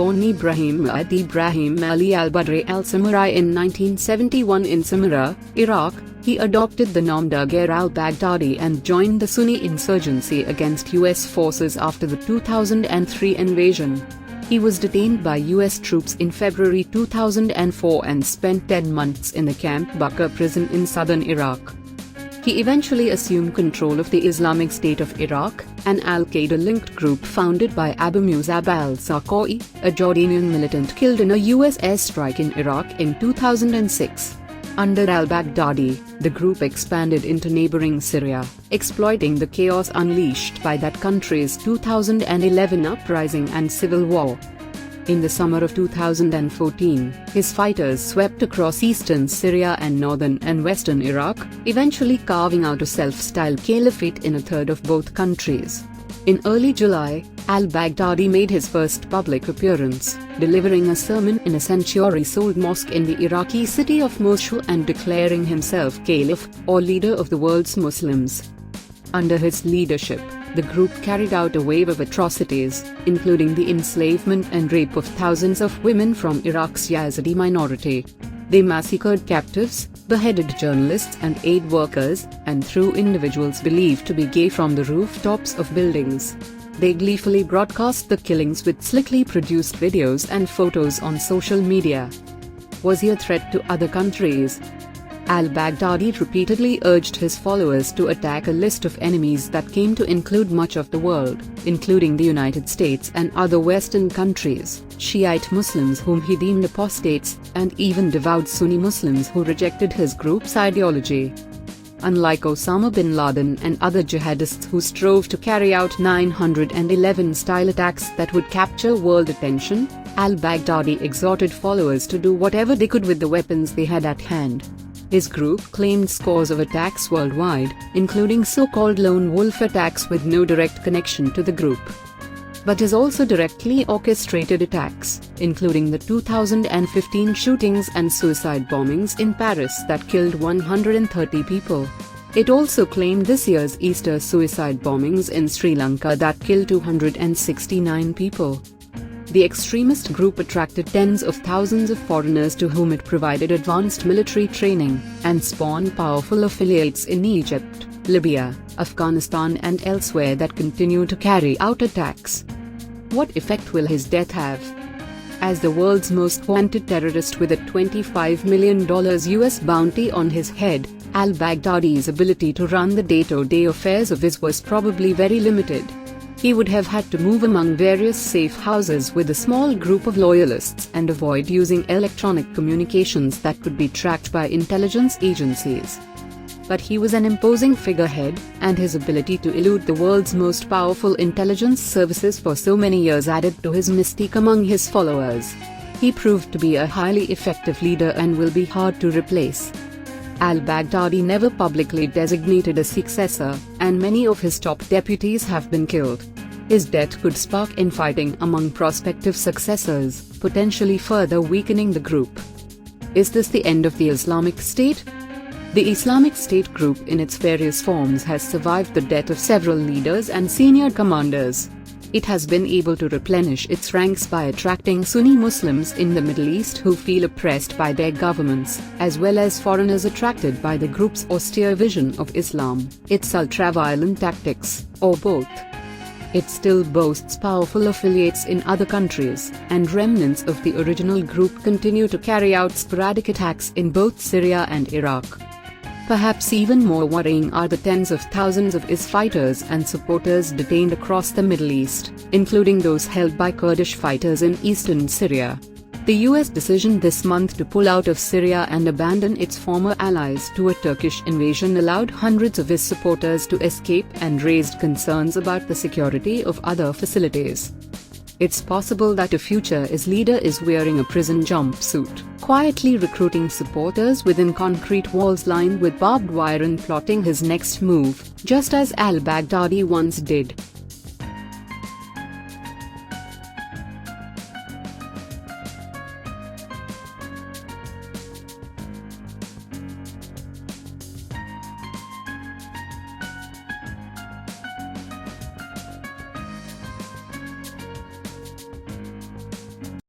born Ibrahim Ali al-Badri al-Samurai in 1971 in Samarra, Iraq, he adopted the nom de guerre al-Baghdadi and joined the Sunni insurgency against US forces after the 2003 invasion. He was detained by US troops in February 2004 and spent 10 months in the Camp Bakr prison in southern Iraq. He eventually assumed control of the Islamic State of Iraq, an al-Qaeda-linked group founded by Abu Musab al-Zarqawi, a Jordanian militant killed in a US airstrike in Iraq in 2006. Under al-Baghdadi, the group expanded into neighboring Syria, exploiting the chaos unleashed by that country's 2011 uprising and civil war. In the summer of 2014, his fighters swept across eastern Syria and northern and western Iraq, eventually carving out a self-styled caliphate in a third of both countries. In early July, al-Baghdadi made his first public appearance, delivering a sermon in a century-old mosque in the Iraqi city of Mosul and declaring himself caliph, or leader of the world's Muslims. Under his leadership, the group carried out a wave of atrocities, including the enslavement and rape of thousands of women from Iraq's Yazidi minority. They massacred captives, beheaded journalists and aid workers, and threw individuals believed to be gay from the rooftops of buildings. They gleefully broadcast the killings with slickly produced videos and photos on social media. Was he a threat to other countries? Al-Baghdadi repeatedly urged his followers to attack a list of enemies that came to include much of the world, including the United States and other Western countries, Shiite Muslims whom he deemed apostates, and even devout Sunni Muslims who rejected his group's ideology. Unlike Osama bin Laden and other jihadists who strove to carry out 9/11-style attacks that would capture world attention, al-Baghdadi exhorted followers to do whatever they could with the weapons they had at hand. His group claimed scores of attacks worldwide, including so-called lone wolf attacks with no direct connection to the group. But has also directly orchestrated attacks, including the 2015 shootings and suicide bombings in Paris that killed 130 people. It also claimed this year's Easter suicide bombings in Sri Lanka that killed 269 people. The extremist group attracted tens of thousands of foreigners to whom it provided advanced military training, and spawned powerful affiliates in Egypt, Libya, Afghanistan and elsewhere that continue to carry out attacks. What effect will his death have? As the world's most wanted terrorist with a $25 million US bounty on his head, al-Baghdadi's ability to run the day-to-day affairs of his was probably very limited. He would have had to move among various safe houses with a small group of loyalists and avoid using electronic communications that could be tracked by intelligence agencies. But he was an imposing figurehead, and his ability to elude the world's most powerful intelligence services for so many years added to his mystique among his followers. He proved to be a highly effective leader and will be hard to replace. Al-Baghdadi never publicly designated a successor, and many of his top deputies have been killed. His death could spark infighting among prospective successors, potentially further weakening the group. Is this the end of the Islamic State? The Islamic State group in its various forms has survived the death of several leaders and senior commanders. It has been able to replenish its ranks by attracting Sunni Muslims in the Middle East who feel oppressed by their governments, as well as foreigners attracted by the group's austere vision of Islam, its ultra-violent tactics, or both. It still boasts powerful affiliates in other countries, and remnants of the original group continue to carry out sporadic attacks in both Syria and Iraq. Perhaps even more worrying are the tens of thousands of IS fighters and supporters detained across the Middle East, including those held by Kurdish fighters in eastern Syria. The US decision this month to pull out of Syria and abandon its former allies to a Turkish invasion allowed hundreds of IS supporters to escape and raised concerns about the security of other facilities. It's possible that a future IS leader is wearing a prison jumpsuit, quietly recruiting supporters within concrete walls lined with barbed wire and plotting his next move, just as al-Baghdadi once did.